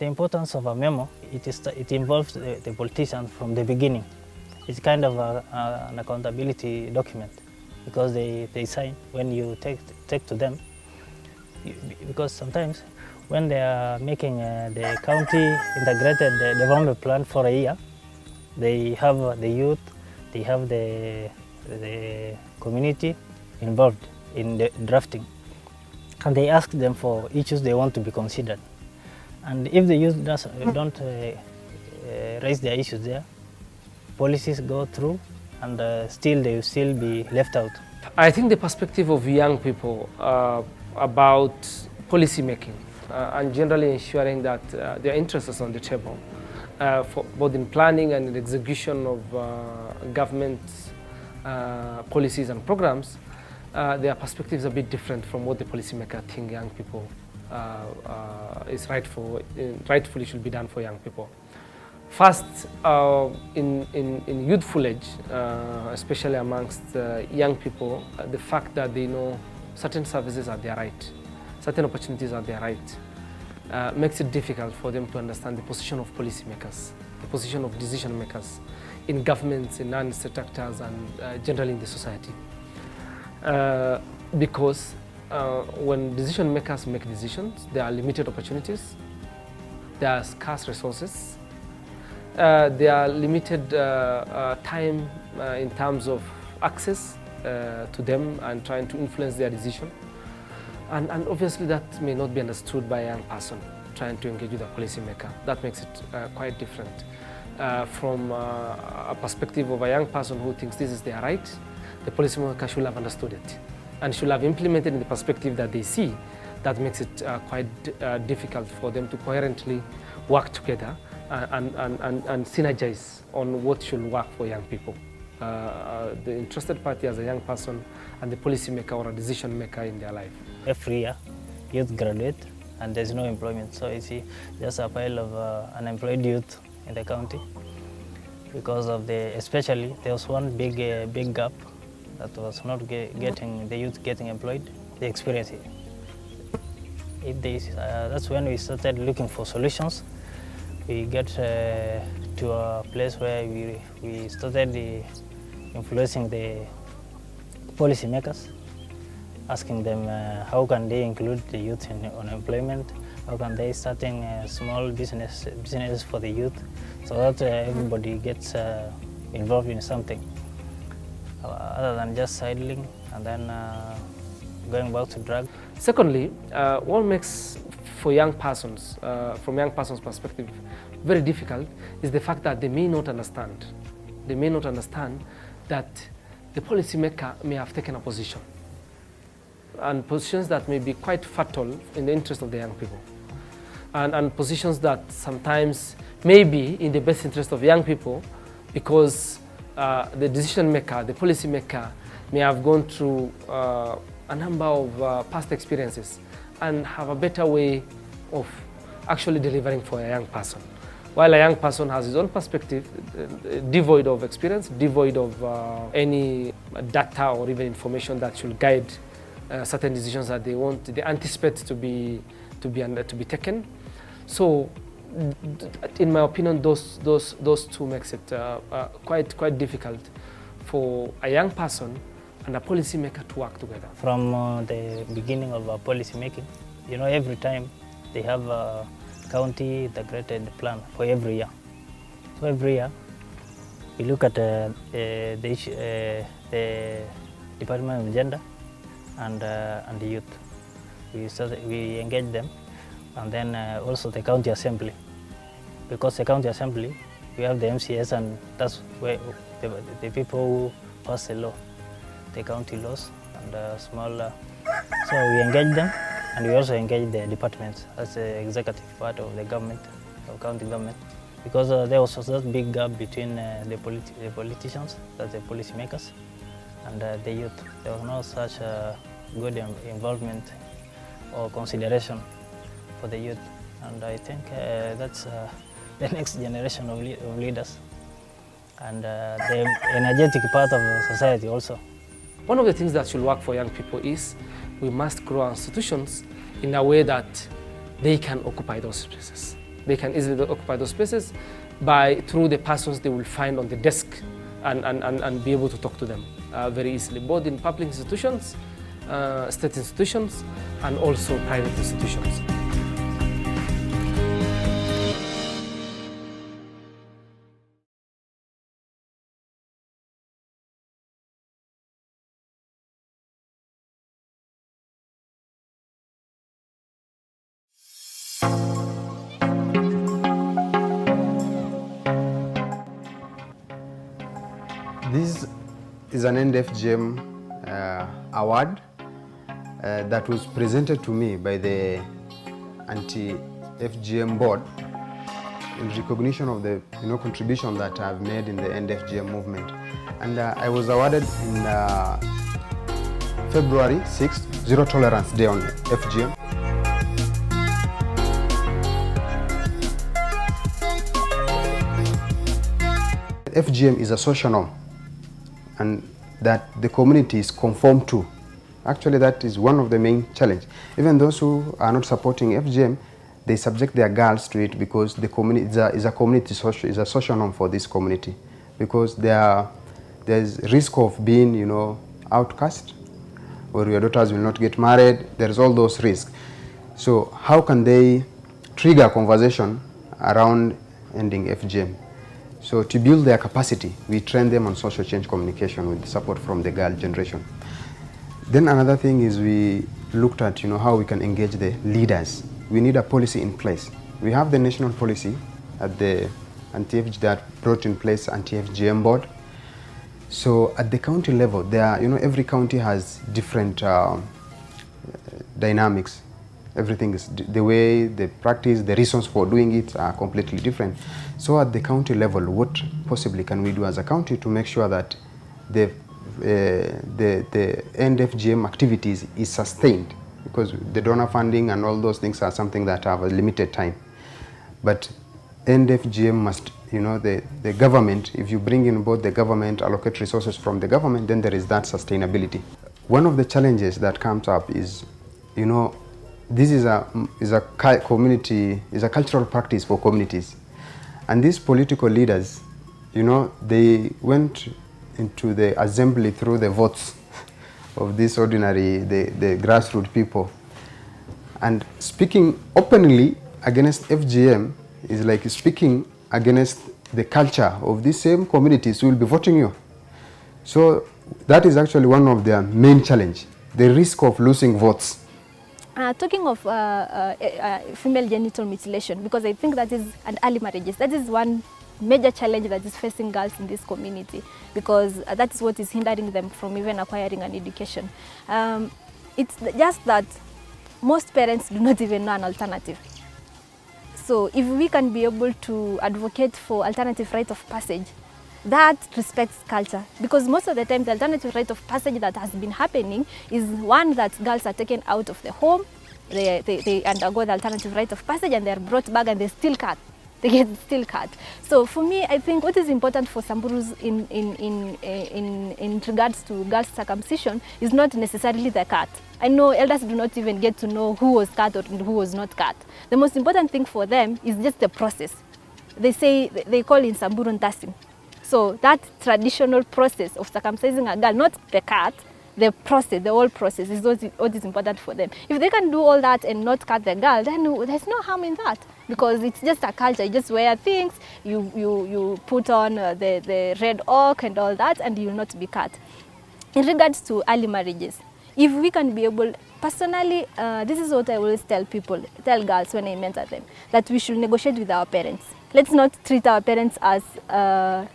The importance of a memo, it involves the politicians from the beginning. It's kind of an accountability document because they sign when you take to them. Because sometimes when they are making the county integrated development plan for a year, they have the youth, they have the community involved in the drafting. And they ask them for issues they want to be considered. And if the youth don't raise their issues there, policies go through and still they will still be left out. I think the perspective of young people about policy making and generally ensuring that their interests are on the table, for both in planning and in execution of government policies and programs, their perspective is a bit different from what the policymaker think young people is rightfully should be done for young people. First, in youthful age, especially amongst young people, the fact that they know certain services are their right, certain opportunities are their right, makes it difficult for them to understand the position of policymakers, the position of decision makers in governments, in non-state actors, and generally in the society. Because when decision makers make decisions, there are limited opportunities, there are scarce resources, there are limited time in terms of access to them and trying to influence their decision. And obviously that may not be understood by a young person trying to engage with a policymaker. That makes it quite different from a perspective of a young person who thinks this is their right. The policymaker should have understood it and should have implemented in the perspective that they see. That makes it quite difficult for them to coherently work together and synergize on what should work for young people. The interested party as a young person and the policymaker or a decision maker in their life. Every year, youth graduate and there's no employment. So you see, just a pile of unemployed youth in the county because of especially there was one big gap that was not getting the youth getting employed. They experienced it. That's when we started looking for solutions. We get to a place where we started influencing the policymakers, asking them how can they include the youth in unemployment, how can they starting small businesses for the youth, so that everybody gets involved in something, other than just sidling and then going back to drug. Secondly, what makes for young persons, from young persons' perspective, very difficult is the fact that they may not understand. They may not understand that the policymaker may have taken a position, and positions that may be quite fatal in the interest of the young people, and positions that sometimes may be in the best interest of young people because the decision maker, the policymaker, may have gone through a number of past experiences and have a better way of actually delivering for a young person. While a young person has his own perspective, devoid of experience, devoid of any data or even information that should guide certain decisions that they anticipate to be taken. So, in my opinion, those two makes it quite difficult for a young person and a policymaker to work together. From the beginning of policy making, you know, every time they have a county integrated plan for every year. So every year, we look at the Department of Gender and the youth. We engage them, and then also the county assembly. Because the county assembly, we have the MCS, and that's where the people who pass the law, the county laws and small. So we engage them, and we also engage the departments as the executive part of the government, of county government. Because there was that big gap between the politicians, that's the policymakers, and the youth. There was no such good involvement or consideration for the youth. And I think that's the next generation of leaders and the energetic part of society also. One of the things that should work for young people is we must grow our institutions in a way that they can occupy those spaces. they can easily occupy those spaces through the persons they will find on the desk and be able to talk to them very easily, both in public institutions, state institutions, and also private institutions. This is an NDFGM award that was presented to me by the anti-FGM board in recognition of the contribution that I've made in the NDFGM movement. And I was awarded in February 6th, Zero Tolerance Day on FGM. FGM is a social norm, and that the community is conformed to. Actually, that is one of the main challenges. Even those who are not supporting FGM, they subject their girls to it because the community is a social norm for this community, because there's risk of being, outcast, or your daughters will not get married. There's all those risks. So how can they trigger conversation around ending FGM? So to build their capacity, we train them on social change communication with support from the girl generation. Then another thing is we looked at how we can engage the leaders. We need a policy in place. We have the national policy at the anti-FGM that brought in place anti-FGM board. So at the county level, every county has different dynamics. Everything is the way they practice, the reasons for doing it are completely different. So at the county level, what possibly can we do as a county to make sure that the NDFGM activities is sustained? Because the donor funding and all those things are something that have a limited time. But NDFGM must, the government, if you bring in both the government, allocate resources from the government, then there is that sustainability. One of the challenges that comes up is, this is a cultural practice for communities. And these political leaders, they went into the assembly through the votes of this ordinary, the grassroots people. And speaking openly against FGM is like speaking against the culture of these same communities who will be voting you. So that is actually one of their main challenge, the risk of losing votes. Talking of female genital mutilation, because I think that is an early marriages. That is one major challenge that is facing girls in this community, because that is what is hindering them from even acquiring an education. It's just that most parents do not even know an alternative. So if we can be able to advocate for alternative rite of passage, that respects culture, because most of the time the alternative rite of passage that has been happening is one that girls are taken out of the home, they undergo the alternative rite of passage and they are brought back and they still cut. They get still cut. So for me, I think what is important for Samburus in regards to girls' circumcision is not necessarily the cut. I know elders do not even get to know who was cut or who was not cut. The most important thing for them is just the process. They call in Samburu tasting. So that traditional process of circumcising a girl, not the cut, the process, the whole process is what is important for them. If they can do all that and not cut the girl, then there's no harm in that, because it's just a culture. You just wear things, you put on the red oak and all that, and you will not be cut. In regards to early marriages, if we can be able, personally, this is what I always tell girls when I mentor them, that we should negotiate with our parents. Let's not treat our parents as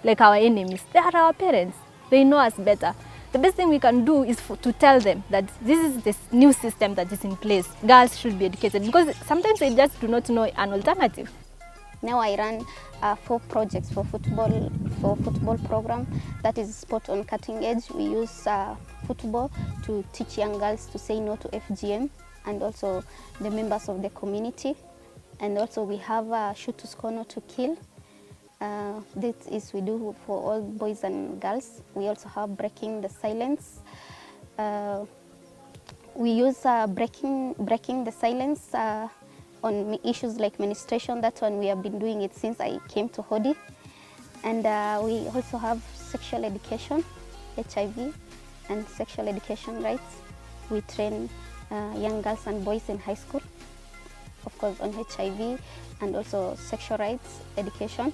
like our enemies. They are our parents. They know us better. The best thing we can do is to tell them that this is this new system that is in place. Girls should be educated, because sometimes they just do not know an alternative. Now I run 4 projects for football program that is sport on cutting edge. We use football to teach young girls to say no to FGM, and also the members of the community. And also we have shoot to score, not to kill. This is we do for all boys and girls. We also have breaking the silence. We use breaking the silence on issues like menstruation. That's one we have been doing it since I came to Hodi. And we also have sexual education, HIV, and sexual education rights. We train young girls and boys in high school, of course, on HIV and also sexual rights education.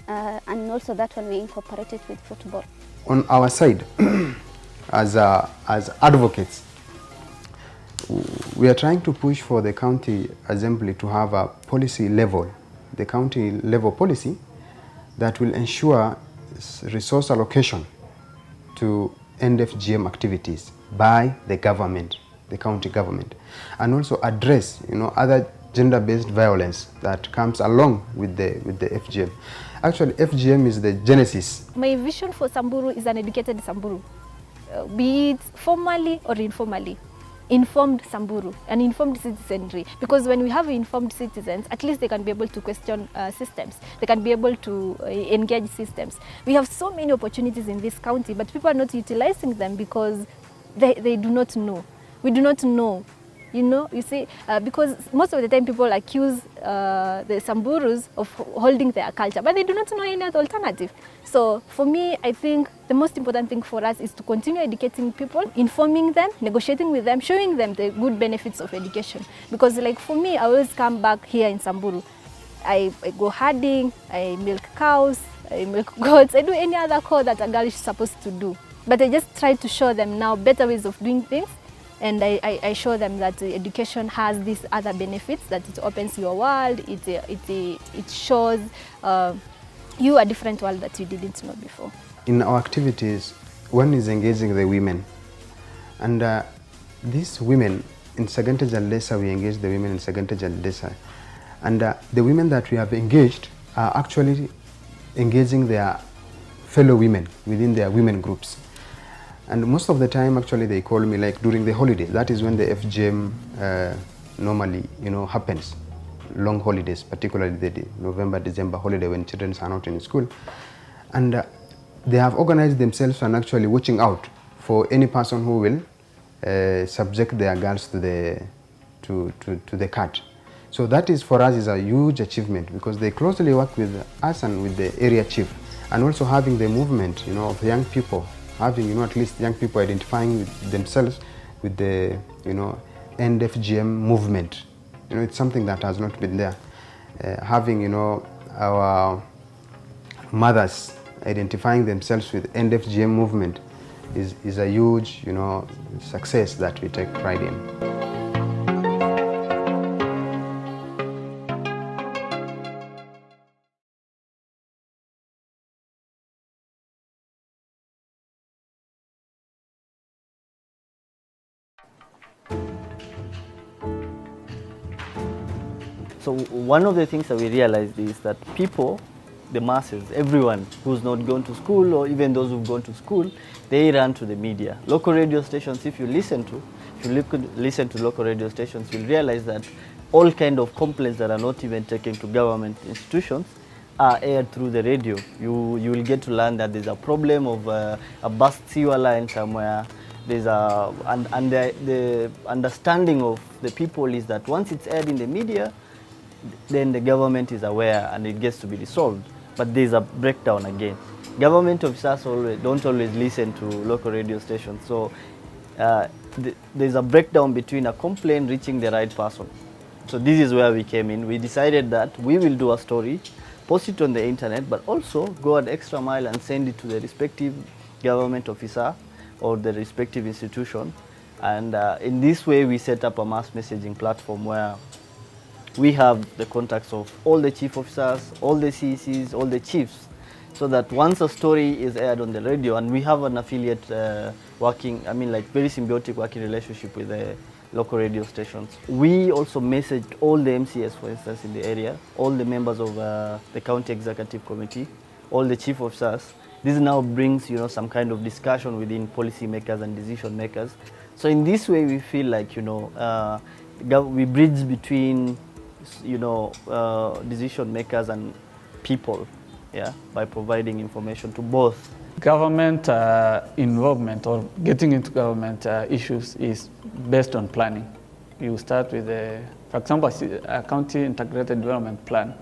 And also that one we incorporated with football. On our side, as advocates, we are trying to push for the county assembly to have a policy level, the county level policy that will ensure resource allocation to end FGM activities by the government, the county government, and also address, other gender-based violence that comes along with the FGM. Actually, FGM is the genesis. My vision for Samburu is an educated Samburu, be it formally or informally. Informed Samburu, an informed citizenry, because when we have informed citizens, at least they can be able to question systems, they can be able to engage systems. We have so many opportunities in this county, but people are not utilizing them because they do not know. We do not know, you see, because most of the time people accuse the Samburus of holding their culture, but they do not know any other alternative. So for me, I think the most important thing for us is to continue educating people, informing them, negotiating with them, showing them the good benefits of education. Because like for me, I always come back here in Samburu. I go herding, I milk cows, I milk goats, I do any other chore that a girl is supposed to do. But I just try to show them now better ways of doing things. And I show them that education has these other benefits, that it opens your world, it shows you a different world that you didn't know before. In our activities, one is engaging the women. And these women, in Saganta Jaldesa, we engage the women in Saganta Jaldesa. And the women that we have engaged are actually engaging their fellow women within their women groups. And most of the time, actually, they call me like during the holidays. That is when the FGM normally, happens. Long holidays, particularly the November, December holiday when children are not in school. And they have organized themselves and actually watching out for any person who will subject their girls to the cut. So that is for us is a huge achievement because they closely work with us and with the area chief, and also having the movement, of young people, having at least young people identifying with themselves with the end FGM movement. It's something that has not been there. Having our mothers identifying themselves with end FGM movement is a huge success that we take pride in. So one of the things that we realized is that people, the masses, everyone who's not gone to school or even those who've gone to school, they run to the media. Local radio stations, if you listen to local radio stations, you'll realize that all kind of complaints that are not even taken to government institutions are aired through the radio. You will get to learn that there's a problem of a burst sewer line somewhere. There's and the understanding of the people is that once it's aired in the media, then the government is aware and it gets to be resolved. But there's a breakdown again. Government officers don't always listen to local radio stations. So there's a breakdown between a complaint reaching the right person. So this is where we came in. We decided that we will do a story, post it on the internet, but also go an extra mile and send it to the respective government officer or the respective institution. And in this way, we set up a mass messaging platform where we have the contacts of all the chief officers, all the CECs, all the chiefs, so that once a story is aired on the radio, and we have an affiliate very symbiotic working relationship with the local radio stations. We also messaged all the MCS, for instance, in the area, all the members of the county executive committee, all the chief officers. This now brings, some kind of discussion within policy makers and decision makers. So in this way, we feel like, we bridge between decision makers and people, by providing information to both. Government involvement or getting into government issues is based on planning. You start with the For example, a county integrated development plan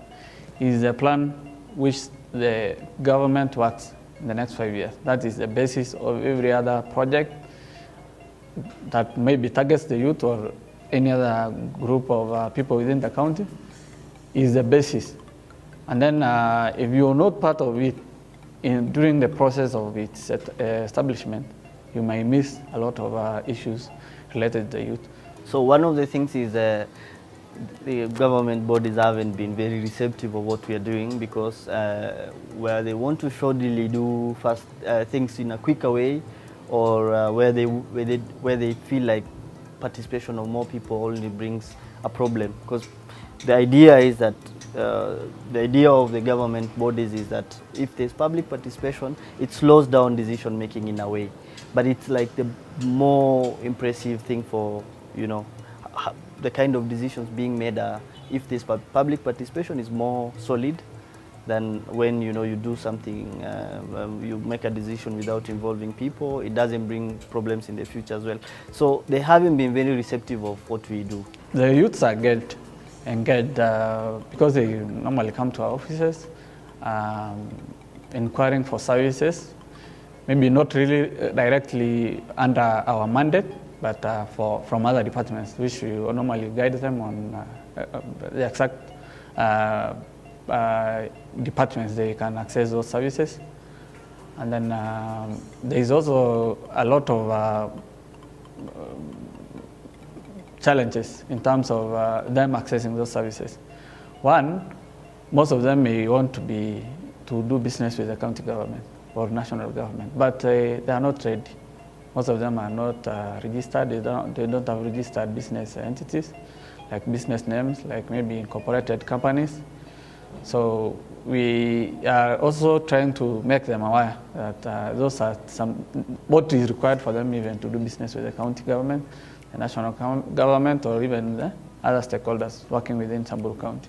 is a plan which the government works in the next 5 years. That is the basis of every other project that maybe targets the youth or any other group of people within the county is the basis. And then if you're not part of it during the process of its establishment, you may miss a lot of issues related to the youth. So one of the things is the government bodies haven't been very receptive of what we are doing, because where they want to shoddily do fast things in a quicker way, or where they feel like participation of more people only brings a problem. Because the idea is that the idea of the government bodies is that if there's public participation, it slows down decision making in a way. But it's like the more impressive thing for, you know, the kind of decisions being made if this public participation is more solid than when, you know, you do something, you make a decision without involving people. It doesn't bring problems in the future as well. So they haven't been very receptive of what we do. The youths are engaged because they normally come to our offices inquiring for services, maybe not really directly under our mandate, but from other departments, which we normally guide them on the exact departments they can access those services. And then there is also a lot of challenges in terms of them accessing those services. One, most of them may want to do business with the county government or national government, but they are not ready. Most of them are not registered. They don't have registered business entities, like business names, like maybe incorporated companies. So we are also trying to make them aware that those are what is required for them even to do business with the county government, the national government, or even the other stakeholders working within Samburu County.